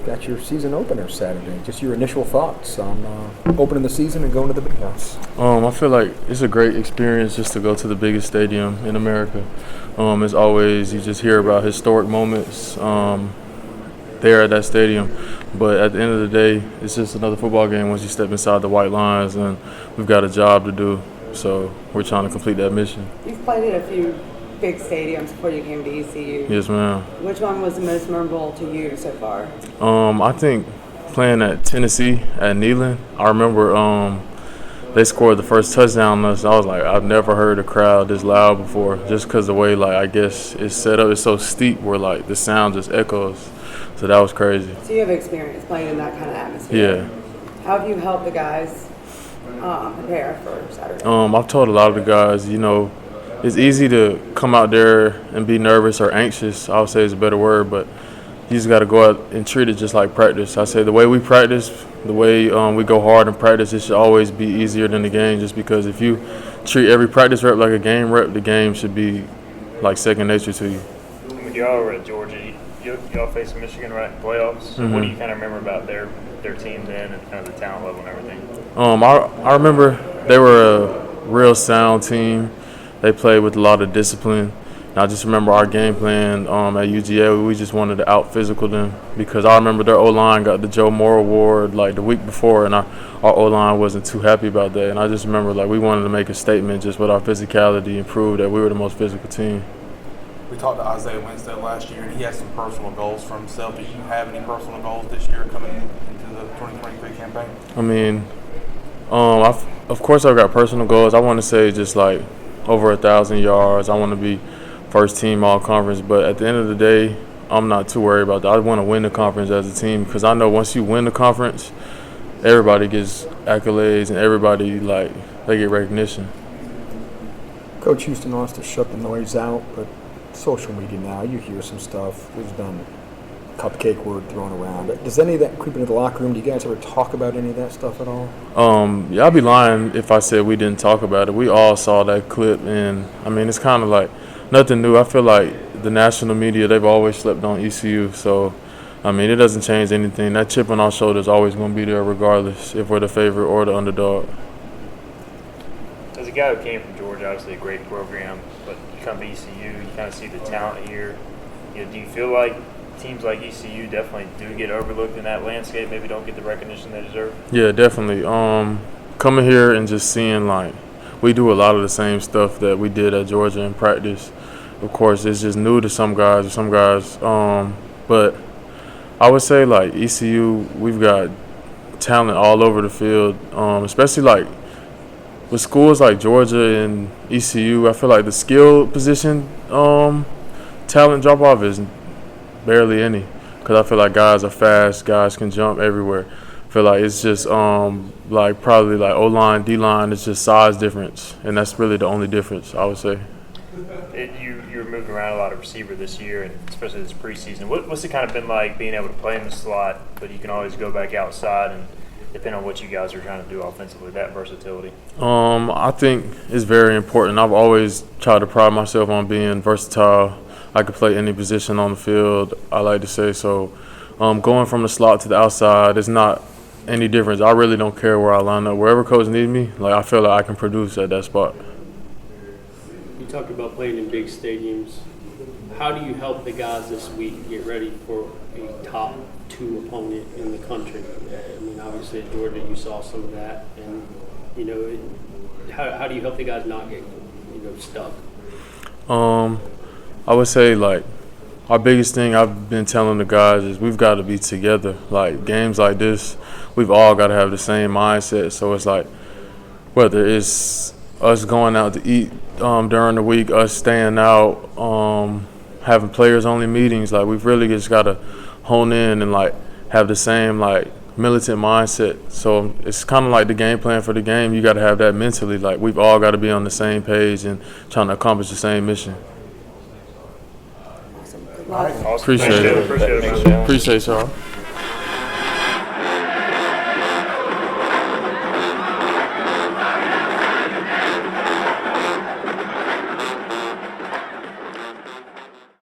got your season opener Saturday. Just your initial thoughts on opening the season and going to the Big House. I feel like it's a great experience just to go to the biggest stadium in America. As always, you just hear about historic moments there at that stadium. But at the end of the day, it's just another football game once you step inside the white lines, and we've got a job to do. So we're trying to complete that mission. You've played in a few big stadiums before you came to ECU. Yes, ma'am. Which one was the most memorable to you so far? I think playing at Tennessee at Neyland, I remember they scored the first touchdown on us. I was like, I've never heard a crowd this loud before, just because the way, like, I guess it's set up, it's so steep where, like, the sound just echoes. So that was crazy. So you have experience playing in that kind of atmosphere. Yeah. How have you helped the guys prepare for Saturday? I've told a lot of the guys, it's easy to come out there and be nervous or anxious. I would say is a better word, but you just got to go out and treat it just like practice. I say the way we practice, the way we go hard in practice, it should always be easier than the game, just because if you treat every practice rep like a game rep, the game should be like second nature to you. When y'all were at Georgia, y'all faced Michigan right in playoffs. Mm-hmm. What do you kind of remember about their team then and kind of the talent level and everything? I remember they were a real sound team. They played with a lot of discipline. And I just remember our game plan at UGA. We just wanted to out-physical them, because I remember their O-line got the Joe Moore Award like the week before, and our O-line wasn't too happy about that. And I just remember like we wanted to make a statement just with our physicality and prove that we were the most physical team. We talked to Isaiah Winstead last year, and he has some personal goals for himself. Do you have any personal goals this year coming into the 2023 campaign? I mean, of course I've got personal goals. I want to say just like over 1,000 yards. I want to be first team all conference, but at the end of the day, I'm not too worried about that. I want to win the conference as a team, because I know once you win the conference, everybody gets accolades and everybody, like, they get recognition. Coach Houston wants to shut the noise out, but social media now, you hear some stuff. There's been a cupcake word thrown around. Does any of that creep into the locker room? Do you guys ever talk about any of that stuff at all? Yeah, I'd be lying if I said we didn't talk about it. We all saw that clip, and I mean, it's kind of like nothing new. I feel like the national media, they've always slept on ECU, so I mean, it doesn't change anything. That chip on our shoulder is always going to be there regardless if we're the favorite or the underdog. As a guy who came from Georgia, obviously a great program, but you come to ECU, you kind of see the talent here. Do you feel like teams like ECU definitely do get overlooked in that landscape, maybe don't get the recognition they deserve? Yeah, definitely. Coming here and just seeing, like, we do a lot of the same stuff that we did at Georgia in practice. Of course, it's just new to some guys, but I would say, like, ECU, we've got talent all over the field, especially, like, with schools like Georgia and ECU. I feel like the skill position talent drop-off is barely any, because I feel like guys are fast, guys can jump everywhere. I feel like it's just like probably like O-line, D-line, it's just size difference, and that's really the only difference, I would say. You were moving around a lot of receiver this year, and especially this preseason. What's it kind of been like being able to play in the slot, but you can always go back outside, and depending on what you guys are trying to do offensively, that versatility? I think it's very important. I've always tried to pride myself on being versatile. I could play any position on the field, I like to say. So going from the slot to the outside is not any difference. I really don't care where I line up. Wherever coach needs me, like, I feel like I can produce at that spot. You talked about playing in big stadiums. How do you help the guys this week get ready for a top 2 opponent in the country? I mean, obviously at Georgia you saw some of that, and how do you help the guys not get stuck? I would say, like, our biggest thing I've been telling the guys is we've got to be together. Like, games like this, we've all got to have the same mindset. So it's like, whether it's us going out to eat during the week, us staying out, having players-only meetings, like, we've really just got to hone in and, like, have the same, like, militant mindset. So it's kind of like the game plan for the game. You got to have that mentally. Like, we've all got to be on the same page and trying to accomplish the same mission. Awesome. Awesome. Appreciate it. Appreciate it. Appreciate y'all.